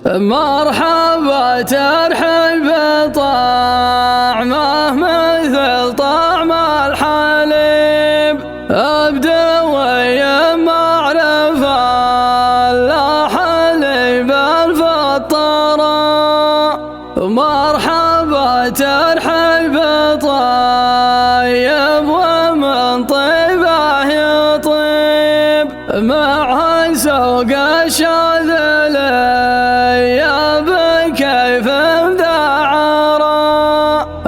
مرحبا ترحب طعمه مثل طعم الحليب، بدوي معرفة لا حليب الفطرة. مرحبا ترحب طيب ومن طيبه يطيب، معها سوق الشاذلي كيف مدعرة،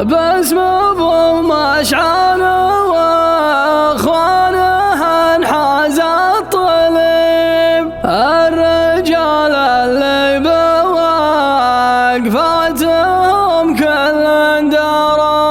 باسم ابو مشعل واخوانه انحاز الطليب، الرجال اللي بوقفاتهم كل درى.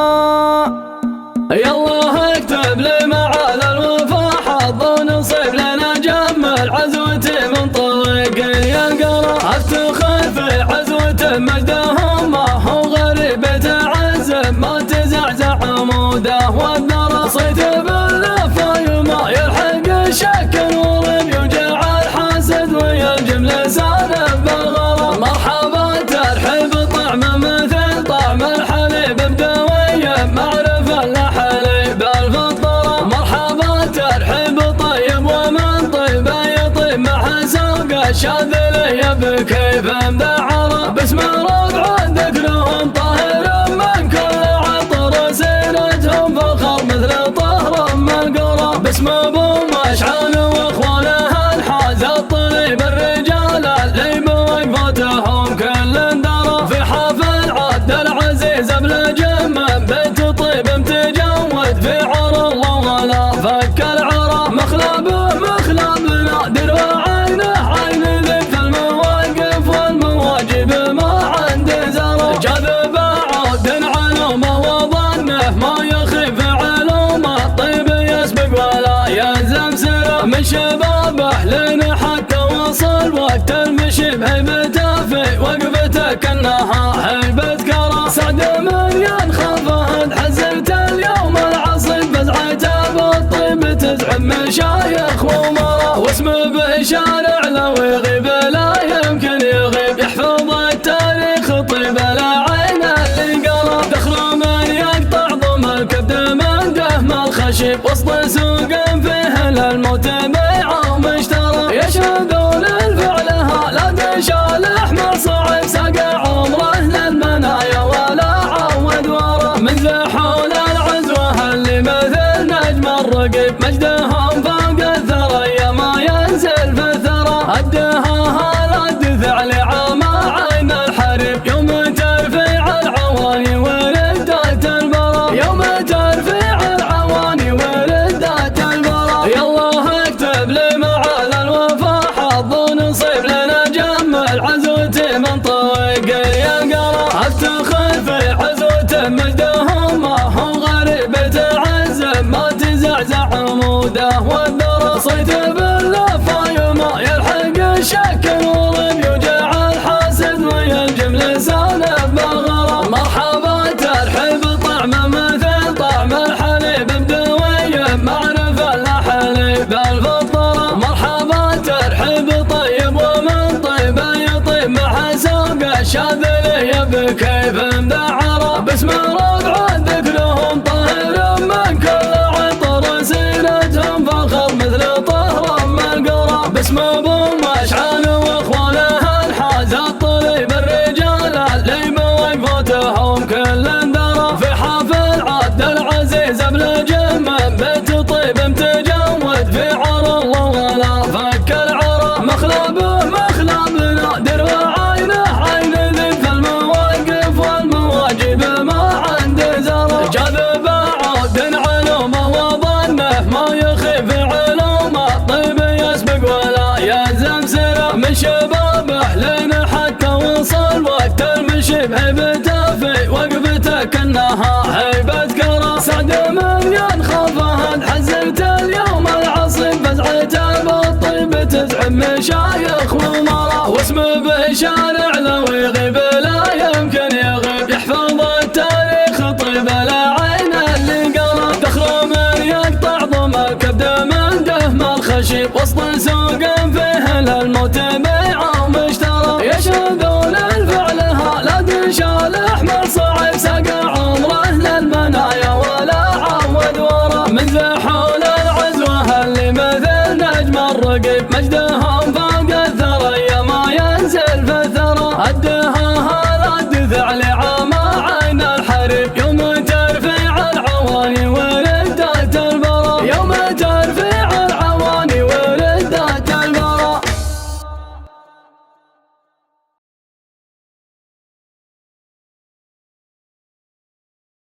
يالله اكتب لي معال الوفا حظ ونصيب لنا جمل عزوتي من طريق القرى، افتخر في عزوته مجدهم ما هو غريب يتعزم ما تزعزع عموده والذرى، صيت باللفا يما يلحق الشك ورم يوجع الحاسد ويلجم لسانه بالغرى. مرحبا ترحب طعمه مثل طعم الحليب، بدوي معرفة لحليب الفطرة. مرحبا ترحب طيب ومن طيبه يطيب، مع سوق الشاذلي بكيف مدعرة، باسم ربع ذكرهم طاهر من كل عطر، سيرتهم فخر مثل طهر من القرى، باسم ابو مشعل واخوانه انحاز الطليب، الرجال اللي بوقفاتهم كل درى، في حفل عبد العزيز بلجم بيت طيب متجود في عر الله ولا فك العرى، مخلبه مخلب نادر وعينه عين ذي في المواقف والمواجب ما عنده زرى، جاذب عود علومه وظنه ما يخيف علومه، طيب يسبق ولا يلزم سره، من شبابه لين حتى وصل وقت المشي بهيبته في وقفته كانها هيبة كرى، سعد من ينخفض حزبت اليوم العصيب، بزعته بالطيب تزعم مشايخ ومرى، واسمه به شارع لو يغيب لا يمكن يغيب، يحفظ التاريخ طيب لا عين اللي قرى، دخل من يقطع ضم الكبد من دهم الخشيب، وسط سوق فيه للموت بيع ومشترى، يشهدون الفعلها لا دشال احمر صعب، ساق عمره للمنايا ولا عود ورى، من زحول العزوه اللي مثل نجم الرقيب، مجدهم فوق الثريا ما ينزل في الثرى، ادها هالد ثعل عما عين الحريب، يوم ترفيع العواني وردات البرى، يوم ترفيع العواني وردات البرى. يالله اكتب لي معال الوفا حظ ونصيب لنا جمل عزوتي من طريق القرى، افتخر في عزوته مجدهم ما هو غريب يتعزم ما تزعزع عموده والذرى، صيت باللفا يما يلحق الشك ورم يوجع الحاسد ويلجم لسانه بالغرى. مرحبا ترحب طعمه مثل طعم الحليب، بدوي معرفة لحليب الفطرة. مرحبا ترحب طيب ومن طيبه يطيب، مع سوق الشاذلي بكيف مدعرة، باسم ربع ذكرهم طاهر من كل عطر، سيرتهم فخر مثل طهر من القرى، باسم ابو مشعل واخوانه انحاز الطليب، الرجال اللي بوقفاتهم كل درى، في حفل عبد العزيز بلجم بيت طيب متجود في عر الله ولا فك العرى، مخلبه مخلب نادر وعينه عين ذي في المواقف والمواجب ما عنده زرى، جاذب عود علومه وظنه ما يخيف علومه، طيب يسبق ولا يلزم سره، من شبابه لين حتى وصل وقت المشي بهيبته في وقفته كانها هيبة كرى، سعد من ينخفض حزبت اليوم العصيب، بزعته بالطيب تزعم مشايخ ومرى، واسمه به شارع لو يغيب لا يمكن يغيب، يحفظ التاريخ طيب لا عين اللي قرى، دخل من يقطع ضم الكبد من دهم الخشيب، وسط سوق فيه للموت